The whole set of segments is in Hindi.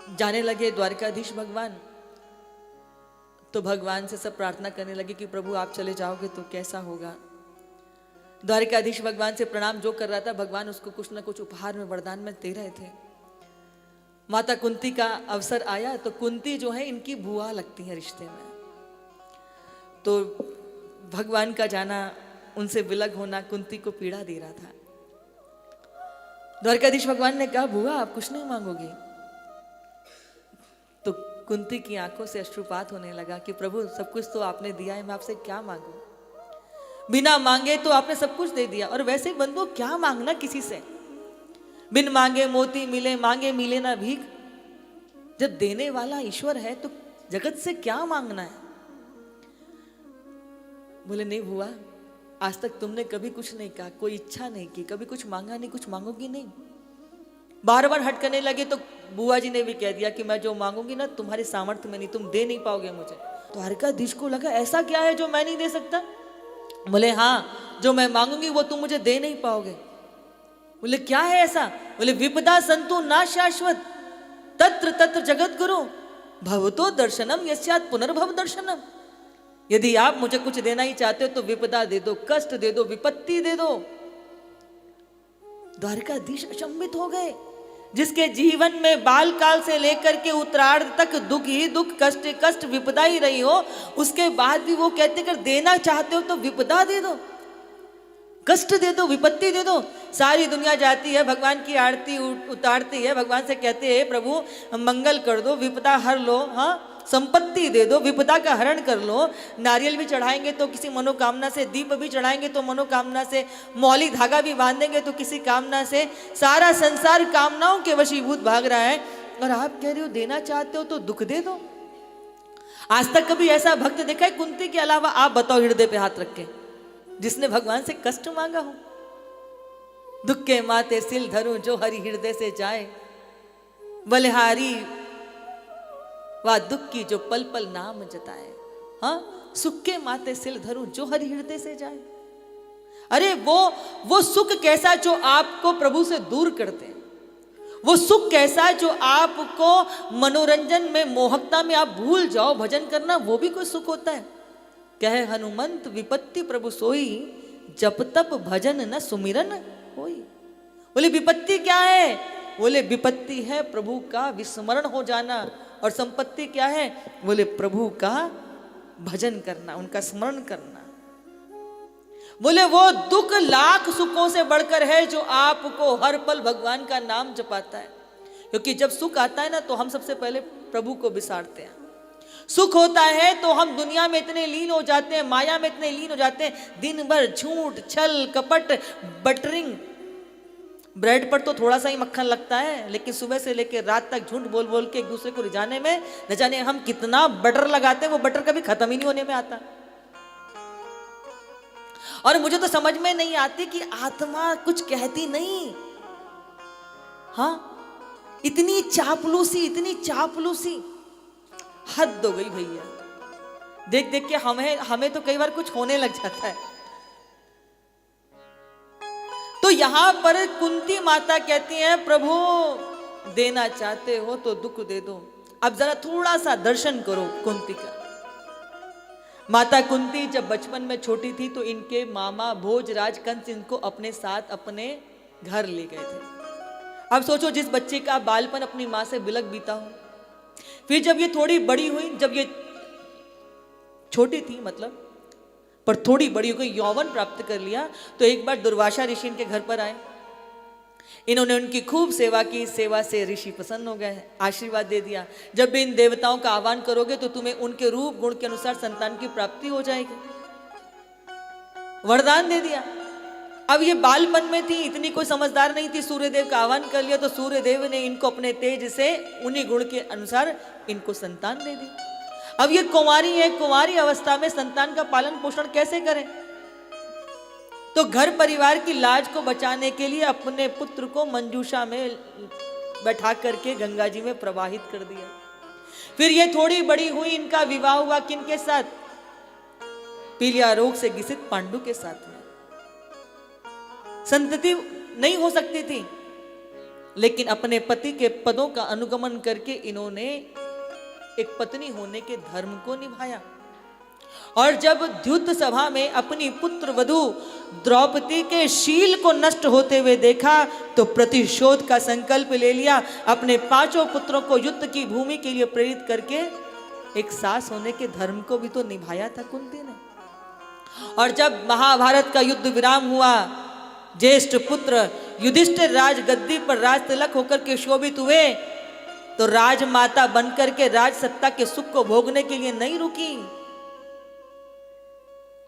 जाने लगे द्वारकाधीश भगवान, तो भगवान से सब प्रार्थना करने लगे कि प्रभु आप चले जाओगे तो कैसा होगा। द्वारकाधीश भगवान से प्रणाम जो कर रहा था, भगवान उसको कुछ ना कुछ उपहार में वरदान में दे रहे थे। माता कुंती का अवसर आया तो कुंती जो है इनकी बुआ लगती है रिश्ते में, तो भगवान का जाना, उनसे विलग होना कुंती को पीड़ा दे रहा था। द्वारकाधीश भगवान ने कहा बुआ आप कुछ नहीं मांगोगी, तो कुंती की आंखों से अश्रुपात होने लगा कि प्रभु सब कुछ तो आपने दिया है, मैं आपसे क्या मांगू, बिना मांगे तो आपने सब कुछ दे दिया। और वैसे बंधु क्या मांगना किसी से, बिन मांगे मोती मिले, मांगे मिले ना भीख। जब देने वाला ईश्वर है तो जगत से क्या मांगना है। बोले नहीं बुआ, आज तक तुमने कभी कुछ नहीं कहा, कोई इच्छा नहीं की, कभी कुछ मांगा नहीं, कुछ मांगोगी नहीं। बार बार हट करने लगे तो बुआ जी ने भी कह दिया कि मैं जो मांगूंगी ना तुम्हारे सामर्थ्य में नहीं, तुम दे नहीं पाओगे मुझे। तो द्वारकाधीश को लगा ऐसा क्या है जो मैं नहीं दे सकता। बोले हाँ, जो मैं मांगूंगी वो तुम मुझे दे नहीं पाओगे। बोले क्या है ऐसा। बोले विपदा संतु ना शाश्वत तत्र तत्र जगत गुरु भवतो दर्शनम यस्यात् पुनर्भव दर्शनम। यदि आप मुझे कुछ देना ही चाहते हो तो विपदा दे दो, कष्ट दे दो, विपत्ति दे दो। द्वारकाधीश अचंभित हो गए, जिसके जीवन में बाल काल से लेकर के उत्तरार्ध तक दुख ही दुख, कष्ट कष्ट, विपदा ही रही हो, उसके बाद भी वो कहते कर देना चाहते हो तो विपदा दे दो, कष्ट दे दो, विपत्ति दे दो। सारी दुनिया जाती है भगवान की आरती उतारती है, भगवान से कहते हैं प्रभु मंगल कर दो, विपदा हर लो, हाँ संपत्ति दे दो, विपदा का हरण कर लो। नारियल भी चढ़ाएंगे तो किसी मनोकामना से, दीप भी चढ़ाएंगे तो मनोकामना से, मौली धागा भी बांधेंगे तो किसी कामना से। सारा संसार कामनाओं के वशीभूत भाग रहा है और आप कह रहे हो देना चाहते हो तो दुख दे दो। आज तक कभी ऐसा भक्त देखा है कुंती के अलावा? आप बताओ हृदय पे हाथ रख के, जिसने भगवान से कष्ट मांगा हो। दुख के माते सिल धरूं जो हरि हृदय से जाए, बलिहारी वा दुख की जो पल पल नाम जताए। हाँ, सुख के माते सिल धरूं जो हरि हृदय से जाए। अरे वो सुख कैसा जो आपको प्रभु से दूर करते हैं, वो सुख कैसा जो आपको मनोरंजन में, मोहकता में आप भूल जाओ भजन करना, वो भी कोई सुख होता है। कहे हनुमंत विपत्ति प्रभु सोई, जप तप भजन न सुमिरन होई। बोले विपत्ति क्या है? बोले विपत्ति है प्रभु का विस्मरण हो जाना, और संपत्ति क्या है? बोले प्रभु का भजन करना, उनका स्मरण करना। बोले वो दुख लाख सुखों से बढ़कर है जो आपको हर पल भगवान का नाम जपाता है। क्योंकि जब सुख आता है ना तो हम सबसे पहले प्रभु को बिसारते हैं। सुख होता है तो हम दुनिया में इतने लीन हो जाते हैं, माया में इतने लीन हो जाते हैं, दिन भर झूठ छल कपट बटरिंग। ब्रेड पर तो थोड़ा सा ही मक्खन लगता है, लेकिन सुबह से लेकर रात तक झूठ बोल बोल के एक दूसरे को रिझाने में न जाने हम कितना बटर लगाते हैं, वो बटर कभी खत्म ही नहीं होने में आता। और मुझे तो समझ में नहीं आती कि आत्मा कुछ कहती नहीं। हाँ, इतनी चापलूसी, इतनी चापलूसी, हद हो गई भैया। देख देख के हमें तो कई बार कुछ होने लग जाता है। तो यहां पर कुंती माता कहती हैं प्रभु देना चाहते हो तो दुख दे दो। अब जरा थोड़ा सा दर्शन करो कुंती का। माता कुंती जब बचपन में छोटी थी तो इनके मामा भोजराज कंस इनको अपने साथ अपने घर ले गए थे। अब सोचो जिस बच्चे का बालपन अपनी मां से बिलक बीता हो, फिर जब ये थोड़ी बड़ी हुई, जब ये छोटी थी मतलब, पर थोड़ी बड़ी हो गई, यौवन प्राप्त कर लिया, तो एक बार दुर्वासा ऋषि इनके घर पर आए। इन्होंने उनकी खूब सेवा की, सेवा से ऋषि प्रसन्न हो गए, आशीर्वाद दे दिया, जब भी इन देवताओं का आह्वान करोगे तो तुम्हें उनके रूप गुण के अनुसार संतान की प्राप्ति हो जाएगी। वरदान दे दिया। अब ये बालपन में थी, इतनी कोई समझदार नहीं थी, सूर्यदेव का आह्वान कर लिया तो सूर्यदेव ने इनको अपने तेज से उन्हीं गुण के अनुसार इनको संतान दे दी। अब ये कुंवारी है, कुंवारी अवस्था में संतान का पालन पोषण कैसे करें? तो घर परिवार की लाज को बचाने के लिए अपने पुत्र को मंजूषा में बैठा करके गंगा जी में प्रवाहित कर दिया। फिर ये थोड़ी बड़ी हुई, इनका विवाह हुआ किनके साथ? पीलिया रोग से ग्रसित पांडु के साथ में। संतति नहीं हो सकती थी, लेकिन अपने पति के पदों का अनुगमन करके इन्होंने एक पत्नी होने के धर्म को निभाया। और जब द्युत सभा में अपनी पुत्र वधू द्रौपदी के शील को नष्ट होते हुए देखा तो प्रतिशोध का संकल्प ले लिया। अपने 5 पुत्रों को युद्ध की भूमि के लिए प्रेरित करके एक सास होने के धर्म को भी तो निभाया था कुंती ने। और जब महाभारत का युद्ध विराम हुआ, ज्येष्ठ पुत्र युधिष्ठिर राज गद्दी पर राज तिलक होकर के शोभित हुए, तो राजमाता बनकर के राज सत्ता के सुख को भोगने के लिए नहीं रुकी।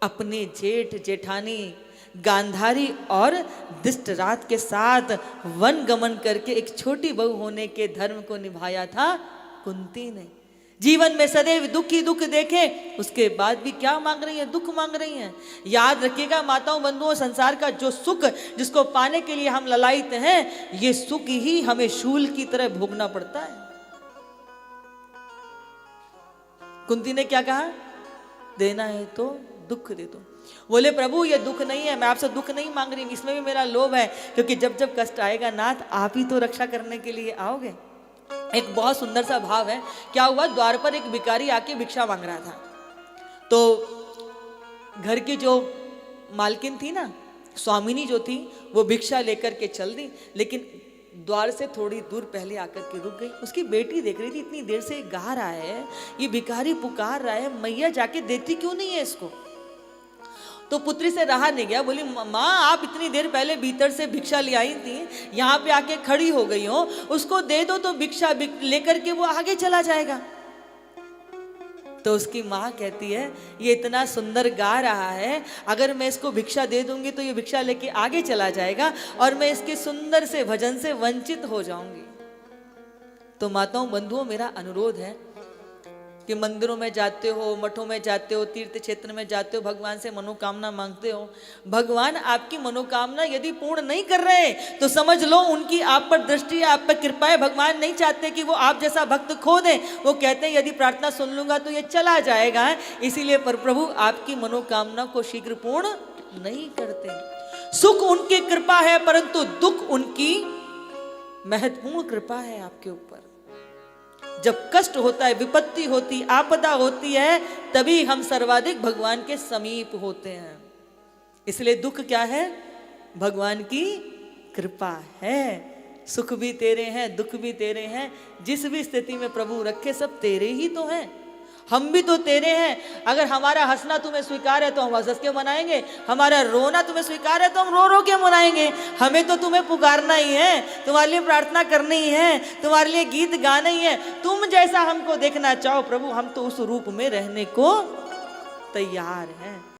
अपने जेठ जेठानी गांधारी और धृतराष्ट्र के साथ वन गमन करके एक छोटी बहू होने के धर्म को निभाया था कुंती ने। जीवन में सदैव दुख ही दुख देखे, उसके बाद भी क्या मांग रही है? दुख मांग रही हैं। याद रखिएगा माताओं बंधुओं, संसार का जो सुख जिसको पाने के लिए हम ललायित हैं, ये सुख ही हमें शूल की तरह भोगना पड़ता है। कुंती ने क्या कहा? देना है तो दुख दे दो। बोले प्रभु ये दुख नहीं है, मैं आपसे दुख नहीं मांग रही, इसमें भी मेरा लोभ है, क्योंकि जब जब कष्ट आएगा नाथ आप ही तो रक्षा करने के लिए आओगे। एक बहुत सुंदर सा भाव है। क्या हुआ, द्वार पर एक भिखारी आके भिक्षा मांग रहा था। तो घर की जो मालकिन थी ना, स्वामिनी जो थी, वो भिक्षा लेकर के चल दी, लेकिन द्वार से थोड़ी दूर पहले आकर के रुक गई। उसकी बेटी देख रही थी इतनी देर से गा रहा है, ये भिखारी पुकार रहा है, मैया जाके देती क्यों नहीं है इसको। तो पुत्री से रहा नहीं गया, बोली माँ आप इतनी देर पहले भीतर से भिक्षा ले आई थी, यहाँ पे आके खड़ी हो गई हो, उसको दे दो तो भिक्षा लेकर के वो आगे चला जाएगा। तो उसकी माँ कहती है ये इतना सुंदर गा रहा है, अगर मैं इसको भिक्षा दे दूंगी तो ये भिक्षा लेके आगे चला जाएगा और मैं इसके सुंदर से भजन से वंचित हो जाऊंगी। तो माताओं बंधुओं मेरा अनुरोध है कि मंदिरों में जाते हो, मठों में जाते हो, तीर्थ क्षेत्र में जाते हो, भगवान से मनोकामना मांगते हो, भगवान आपकी मनोकामना यदि पूर्ण नहीं कर रहे तो समझ लो उनकी आप पर दृष्टि है, आप पर कृपा है। भगवान नहीं चाहते कि वो आप जैसा भक्त खो दें, वो कहते हैं यदि प्रार्थना सुन लूंगा तो ये चला जाएगा। इसीलिए पर प्रभु आपकी मनोकामना को शीघ्र पूर्ण नहीं करते। सुख उनकी कृपा है परंतु दुख उनकी महत्वपूर्ण कृपा है आपके ऊपर। जब कष्ट होता है, विपत्ति होती, आपदा होती है, तभी हम सर्वाधिक भगवान के समीप होते हैं। इसलिए दुख क्या है? भगवान की कृपा है। सुख भी तेरे हैं, दुख भी तेरे हैं, जिस भी स्थिति में प्रभु रखे सब तेरे ही तो हैं। हम भी तो तेरे हैं। अगर हमारा हंसना तुम्हें स्वीकार है तो हम हंस के मनाएंगे, हमारा रोना तुम्हें स्वीकार है तो हम रो रो के मनाएंगे। हमें तो तुम्हें पुकारना ही है, तुम्हारे लिए प्रार्थना करनी ही है, तुम्हारे लिए गीत गाना ही है। तुम जैसा हमको देखना चाहो प्रभु, हम तो उस रूप में रहने को तैयार हैं।